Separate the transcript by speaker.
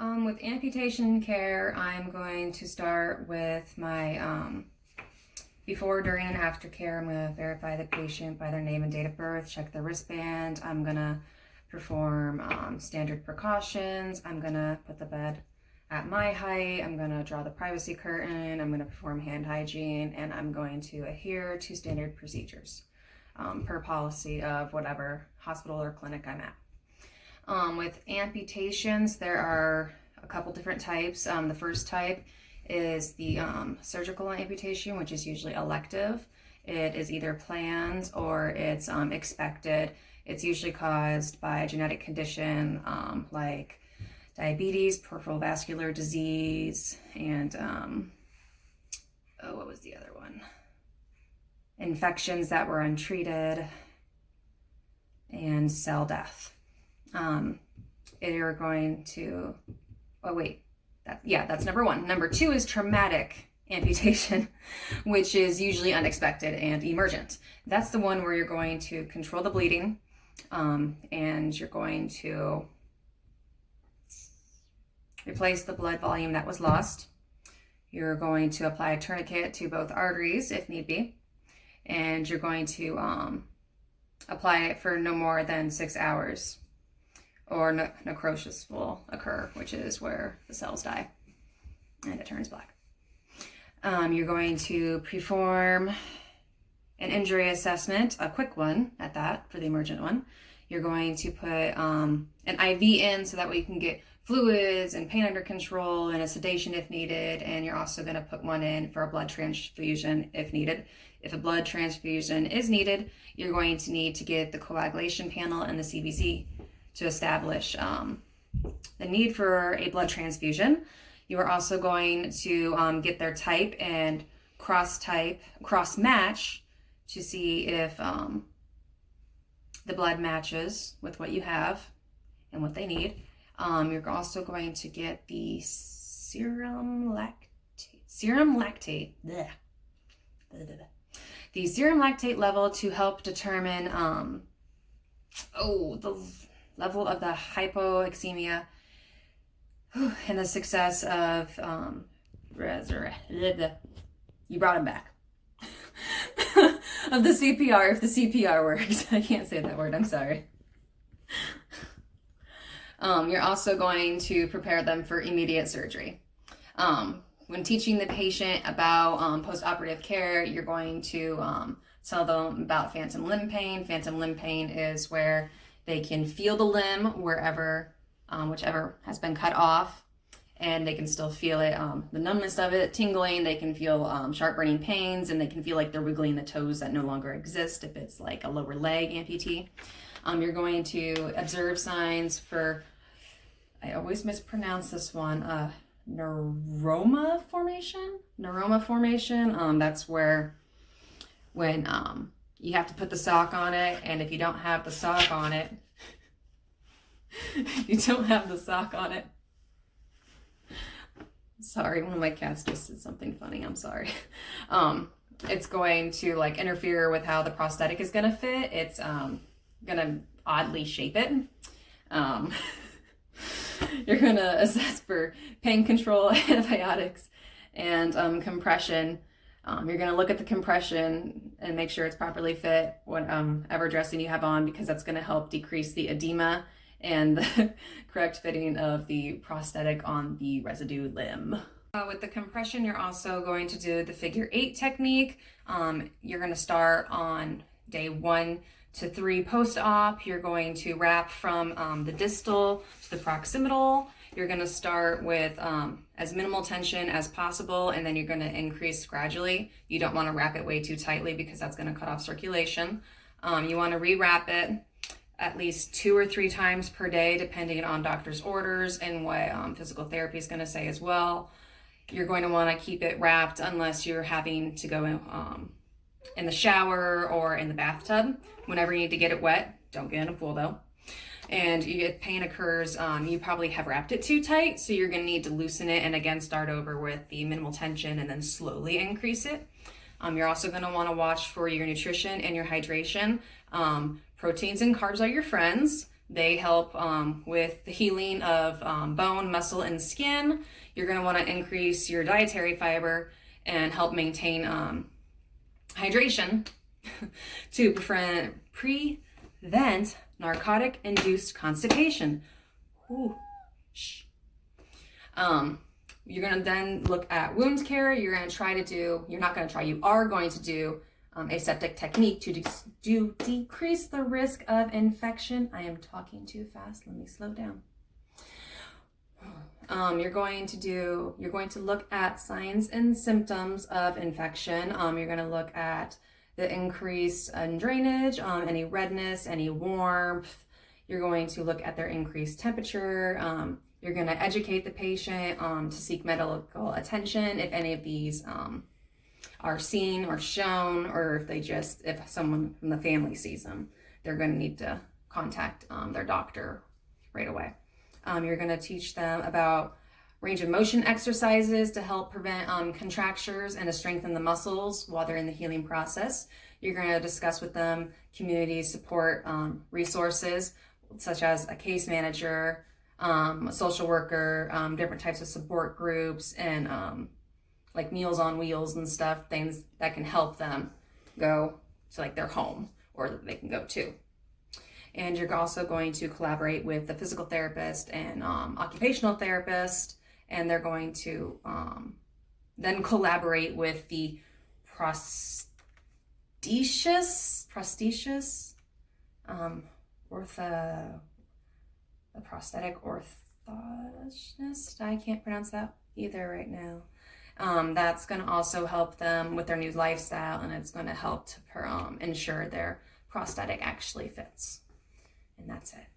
Speaker 1: With amputation care, I'm going to start with my before, during, and after care. I'm going to verify the patient by their name and date of birth, check their wristband. I'm going to perform standard precautions. I'm going to put the bed at my height. I'm going to draw the privacy curtain. I'm going to perform hand hygiene, and I'm going to adhere to standard procedures per policy of whatever hospital or clinic I'm at. With amputations, there are a couple different types. The first type is the surgical amputation, which is usually elective. It is either planned or it's expected. It's usually caused by a genetic condition like diabetes, peripheral vascular disease, and what was the other one? Infections that were untreated, and cell death. You're going to, that's number one. Number two is traumatic amputation, which is usually unexpected and emergent. That's the one where you're going to control the bleeding, and you're going to replace the blood volume that was lost. You're going to apply a tourniquet to both arteries if need be, and you're going to apply it for no more than 6 hours. Or necrosis will occur, which is where the cells die and it turns black. You're going to perform an injury assessment, a quick one at that for the emergent one. You're going to put an IV in so that way you can get fluids and pain under control and a sedation if needed. And you're also going to put one in for a blood transfusion if needed. If a blood transfusion is needed, you're going to need to get the coagulation panel and the CBC to establish the need for a blood transfusion. You are also going to get their type and cross match to see if the blood matches with what you have and what they need. You're also going to get the serum lactate. The serum lactate level to help determine the level of the hypoxemia and the success of you brought him back of the CPR, if the CPR works. I can't say that word, I'm sorry. You're also going to prepare them for immediate surgery. When teaching the patient about post-operative care, you're going to tell them about phantom limb pain. Phantom limb pain is where they can feel the limb wherever, whichever has been cut off, and they can still feel it, the numbness of it, tingling. They can feel sharp burning pains, and they can feel like they're wiggling the toes that no longer exist if it's like a lower leg amputee. You're going to observe signs for, I always mispronounce this one, neuroma formation. That's where when you have to put the sock on it, and if you don't have the sock on it, sorry, one of my cats just said something funny, I'm sorry. It's going to like interfere with how the prosthetic is going to fit. It's going to oddly shape it. You're going to assess for pain control, antibiotics, and compression. You're going to look at the compression and make sure it's properly fit, whatever dressing you have on, because that's going to help decrease the edema and the correct fitting of the prosthetic on the residue limb. With the compression, you're also going to do the figure 8 technique. You're going to start on day 1 to 3 post-op. You're going to wrap from the distal to the proximal. You're going to start with as minimal tension as possible, and then you're going to increase gradually. You don't want to wrap it way too tightly because that's going to cut off circulation. You want to rewrap it at least 2 or 3 times per day, depending on doctor's orders and what physical therapy is going to say as well. You're going to want to keep it wrapped unless you're having to go in the shower or in the bathtub. Whenever you need to get it wet, don't get in a pool though. And if pain occurs, you probably have wrapped it too tight, so you're going to need to loosen it and again start over with the minimal tension and then slowly increase it. You're also going to want to watch for your nutrition and your hydration. Proteins and carbs are your friends, They help with the healing of bone, muscle, and skin. You're going to want to increase your dietary fiber and help maintain hydration to prevent narcotic-induced constipation. Shh. You're going to then look at wound care. You are going to do aseptic technique to decrease the risk of infection. I am talking too fast. Let me slow down. You're going to look at signs and symptoms of infection. You're going to look at the increase in drainage, any redness, any warmth. You're going to look at their increased temperature. You're going to educate the patient to seek medical attention if any of these are seen or shown, or if someone from the family sees them, they're going to need to contact their doctor right away. You're going to teach them about range of motion exercises to help prevent contractures and to strengthen the muscles while they're in the healing process. You're going to discuss with them community support resources, such as a case manager, a social worker, different types of support groups, and like Meals on Wheels and stuff, things that can help them go to like their home or that they can go to. And you're also going to collaborate with the physical therapist and occupational therapist, and they're going to then collaborate with the prosthesis, the prosthetic orthotist. I can't pronounce that either right now. That's going to also help them with their new lifestyle, and it's going to help to ensure their prosthetic actually fits. And that's it.